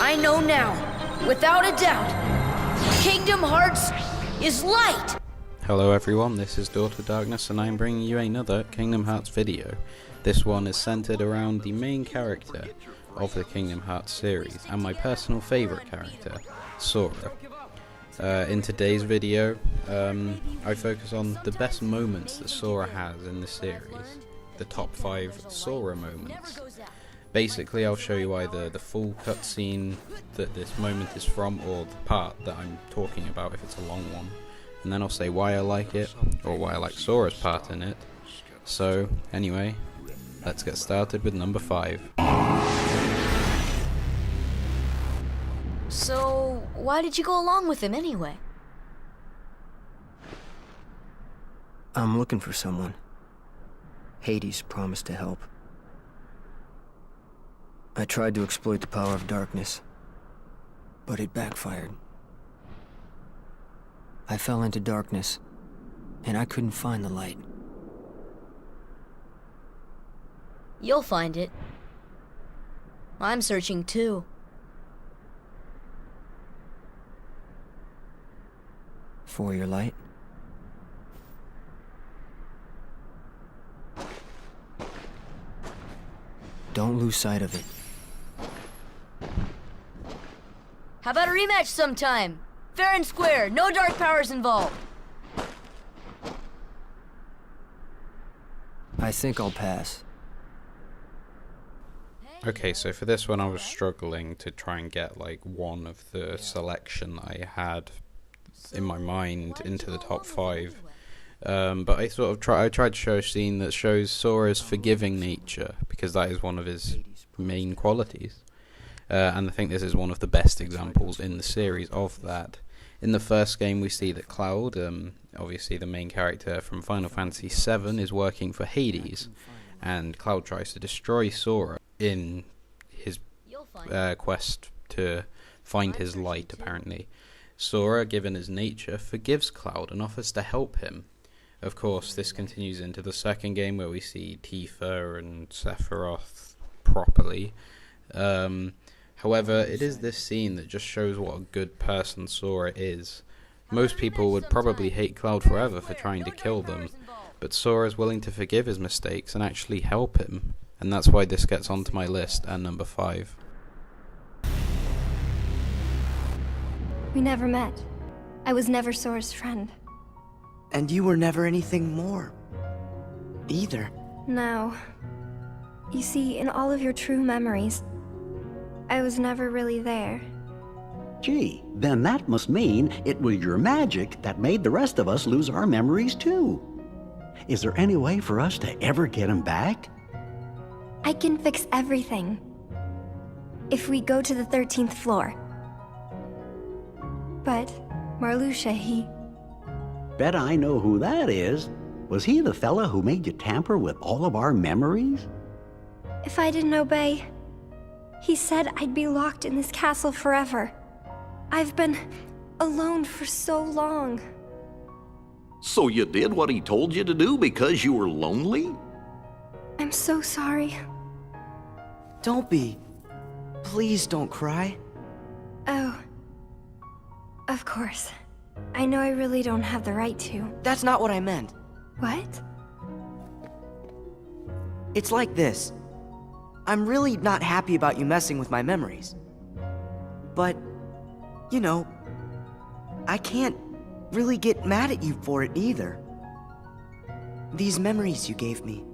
I know now, without a doubt, Kingdom Hearts is light! Hello everyone, this is Daughter Darkness and I'm bringing you another Kingdom Hearts video. This one is centered around the main character of the Kingdom Hearts series and my personal favourite character, Sora. In today's video, I focus on the best moments that Sora has in the series, the top 5 Sora moments. Basically, I'll show you either the full cutscene that this moment is from or the part that I'm talking about if it's a long one. And then I'll say why I like it, or why I like Sora's part in it. So, anyway, let's get started with number 5. So, why did you go along with him anyway? I'm looking for someone. Hades promised to help. I tried to exploit the power of darkness, but it backfired. I fell into darkness, and I couldn't find the light. You'll find it. I'm searching too. For your light? Don't lose sight of it. How about a rematch sometime? Fair and square, no dark powers involved. I think I'll pass. Okay, so for this one I was struggling to try and get like one of the selection I had in my mind into the top 5. But I tried to show a scene that shows Sora's forgiving nature, because that is one of his main qualities. And I think this is one of the best examples in the series of that. In the first game we see that Cloud, obviously the main character from Final Fantasy VII, is working for Hades, and Cloud tries to destroy Sora in his quest to find his light, apparently. Sora, given his nature, forgives Cloud and offers to help him. Of course, this continues into the second game where we see Tifa and Sephiroth properly. However, it is this scene that just shows what a good person Sora is. Most people would probably hate Cloud forever for trying to kill them, but Sora is willing to forgive his mistakes and actually help him, and that's why this gets onto my list at number 5. We never met. I was never Sora's friend. And you were never anything more, either. No. You see, in all of your true memories, I was never really there. Gee, then that must mean it was your magic that made the rest of us lose our memories too. Is there any way for us to ever get them back? I can fix everything. If we go to the 13th floor. But Marluxia, he... Bet I know who that is. Was he the fella who made you tamper with all of our memories? If I didn't obey, he said I'd be locked in this castle forever. I've been alone for so long. So you did what he told you to do because you were lonely? I'm so sorry. Don't be. Please don't cry. Oh. Of course. I know I really don't have the right to. That's not what I meant. What? It's like this. I'm really not happy about you messing with my memories. But, you know, I can't really get mad at you for it either. These memories you gave me.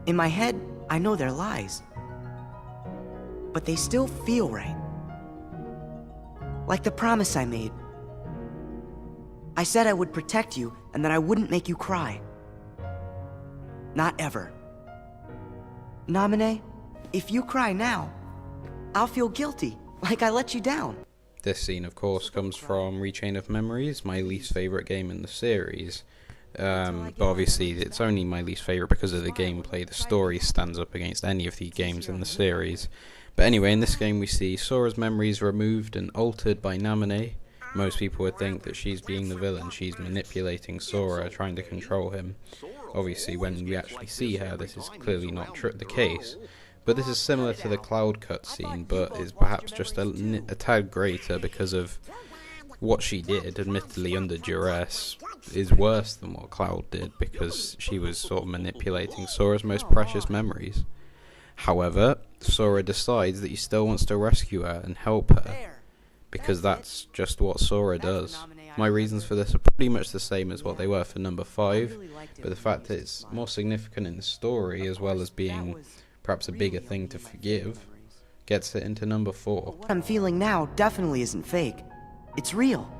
In my head, I know they're lies. But they still feel right. Like the promise I made. I said I would protect you and that I wouldn't make you cry. Not ever. Naminé, if you cry now, I'll feel guilty, like I let you down. This scene, of course, comes from Rechain of Memories, my least favourite game in the series. But obviously, it's only my least favourite because of the gameplay. The story stands up against any of the games in the series. But anyway, in this game we see Sora's memories removed and altered by Naminé. Most people would think that she's being the villain, she's manipulating Sora, trying to control him. Obviously, when we actually see her, this is clearly not the case. But this is similar to the Cloud cutscene, but is perhaps just a tad greater because of what she did, admittedly under duress, is worse than what Cloud did because she was sort of manipulating Sora's most precious memories. However, Sora decides that he still wants to rescue her and help her, because that's just what Sora does. My reasons for this are pretty much the same as what they were for number 5, but the fact that it's more significant in the story, as well as being perhaps a bigger thing to forgive, gets it into number 4. What I'm feeling now definitely isn't fake. It's real.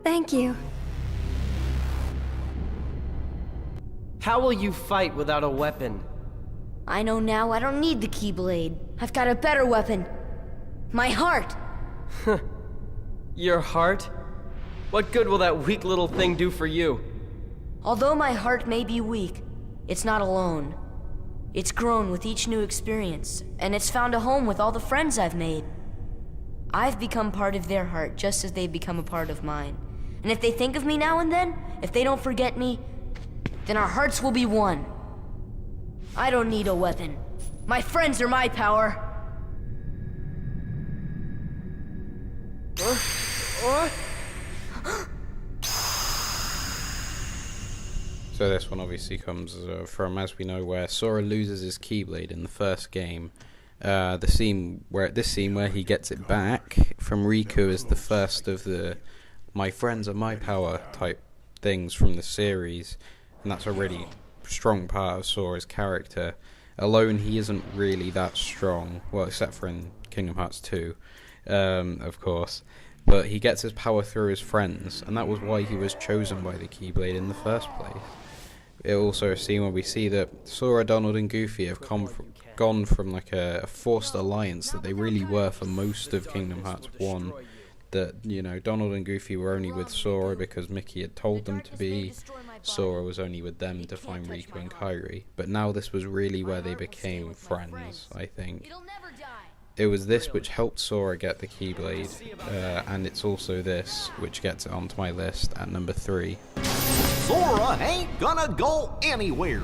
Thank you. How will you fight without a weapon? I know now I don't need the Keyblade. I've got a better weapon. My heart! Your heart? What good will that weak little thing do for you? Although my heart may be weak, it's not alone. It's grown with each new experience, and it's found a home with all the friends I've made. I've become part of their heart just as they've become a part of mine. And if they think of me now and then, if they don't forget me, then our hearts will be one. I don't need a weapon. My friends are my power. So this one obviously comes from, as we know, where Sora loses his Keyblade in the first game. This scene where he gets it back from Riku is the first of the "my friends are my power" type things from the series, and that's a really strong part of Sora's character. Alone, he isn't really that strong, well, except for in Kingdom Hearts 2, of course. But he gets his power through his friends, and that was why he was chosen by the Keyblade in the first place. It also a scene where we see that Sora, Donald, and Goofy have gone from like a forced alliance that they really were for most of Kingdom Hearts 1. That, you know, Donald and Goofy were only with Sora because Mickey had told them to be. Sora was only with them to find Riku and Kairi. But now this was really where they became friends, I think. It was this which helped Sora get the Keyblade, and it's also this which gets it onto my list at number 3. Sora ain't gonna go anywhere.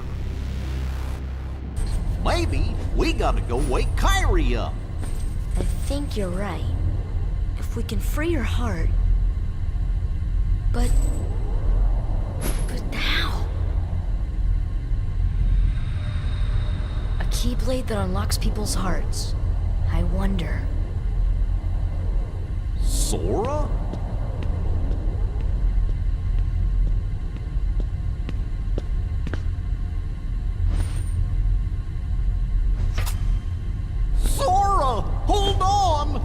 Maybe we gotta go wake Kairi up. I think you're right. If we can free her heart... But how? A Keyblade that unlocks people's hearts. I wonder. Sora? Sora, hold on!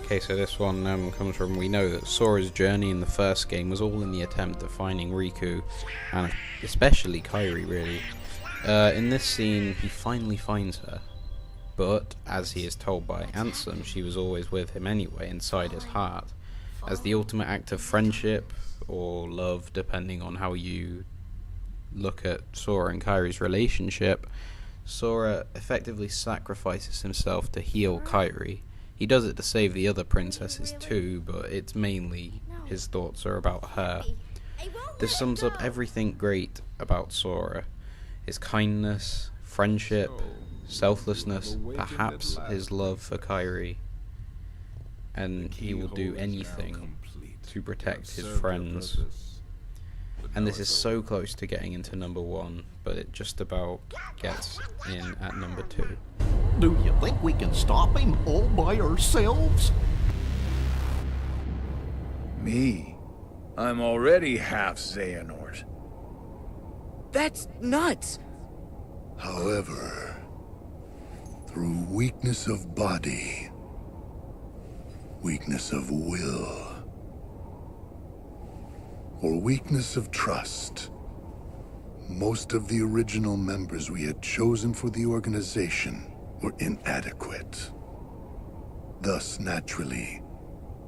Okay, so this one comes from, we know that Sora's journey in the first game was all in the attempt of finding Riku, and especially Kairi, really. In this scene, he finally finds her, but, as he is told by Ansem, she was always with him anyway, inside his heart. As the ultimate act of friendship, or love, depending on how you look at Sora and Kairi's relationship, Sora effectively sacrifices himself to heal Kairi. He does it to save the other princesses too, but it's mainly his thoughts are about her. This sums up everything great about Sora. His kindness, friendship, selflessness, perhaps his love for Kairi. And he will do anything to protect his friends. And this is so close to getting into number 1, but it just about gets in at number 2. Do you think we can stop him all by ourselves? Me? I'm already half Xehanort. That's nuts! However, through weakness of body, weakness of will, or weakness of trust, most of the original members we had chosen for the organization were inadequate. Thus, naturally,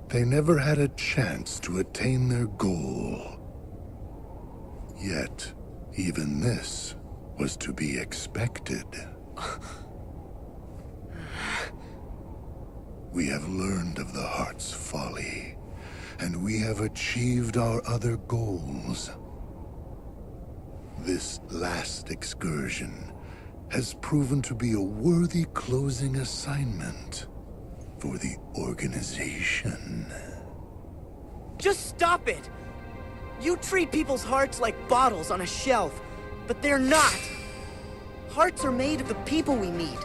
they never had a chance to attain their goal. Yet, even this was to be expected. We have learned of the heart's folly, and we have achieved our other goals. This last excursion has proven to be a worthy closing assignment for the organization. Just stop it! You treat people's hearts like bottles on a shelf, but they're not. Hearts are made of the people we meet,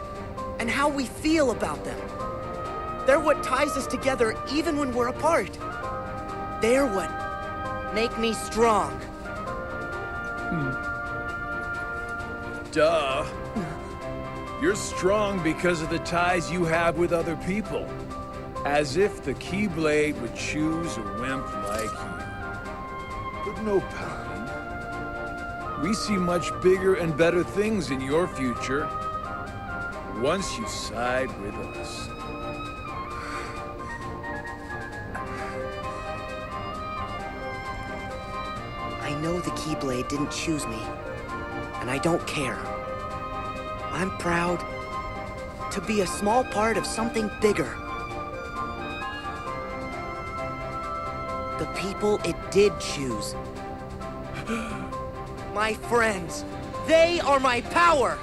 and how we feel about them. They're what ties us together even when we're apart. They're what make me strong. Duh. You're strong because of the ties you have with other people. As if the Keyblade would choose a wimp like you. But no pouting. We see much bigger and better things in your future once you side with us. I know the Keyblade didn't choose me, and I don't care. I'm proud to be a small part of something bigger. The people it did choose. My friends, they are my power!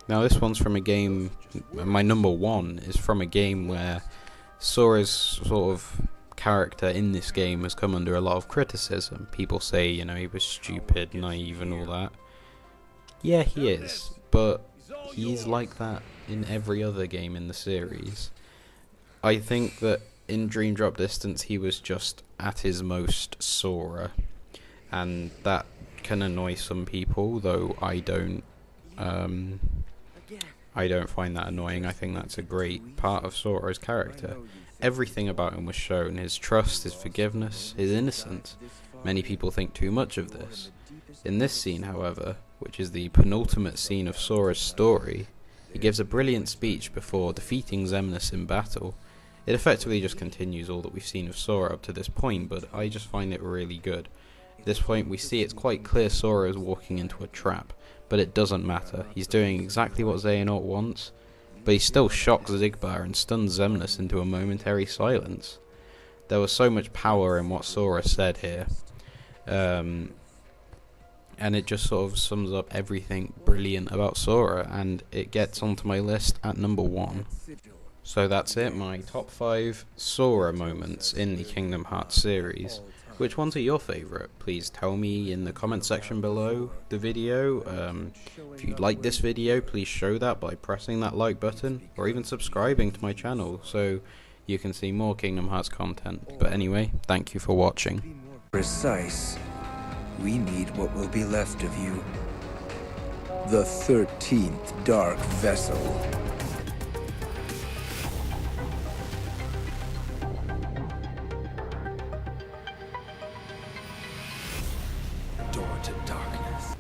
Now this one's from a game, my number 1 is from a game where Sora's sort of character in this game has come under a lot of criticism. People say, you know, he was stupid, naive and all that. Yeah, he is, but he's like that in every other game in the series. I think that in Dream Drop Distance he was just at his most Sora, and that can annoy some people, though I don't find that annoying. I think that's a great part of Sora's character. Everything about him was shown: his trust, his forgiveness, his innocence. Many people think too much of this. In this scene, however, which is the penultimate scene of Sora's story, he gives a brilliant speech before defeating Xemnas in battle. It effectively just continues all that we've seen of Sora up to this point, but I just find it really good. At this point we see it's quite clear Sora is walking into a trap, but it doesn't matter. He's doing exactly what Xehanort wants, but he still shocks Xigbar and stuns Xemnas into a momentary silence. There was so much power in what Sora said here, and it just sort of sums up everything brilliant about Sora, and it gets onto my list at number 1. So that's it, my top 5 Sora moments in the Kingdom Hearts series. Which ones are your favourite? Please tell me in the comment section below the video. If you like this video, please show that by pressing that like button, or even subscribing to my channel so you can see more Kingdom Hearts content. But anyway, thank you for watching. Precise. We need what will be left of you. The 13th Dark Vessel. Door to darkness.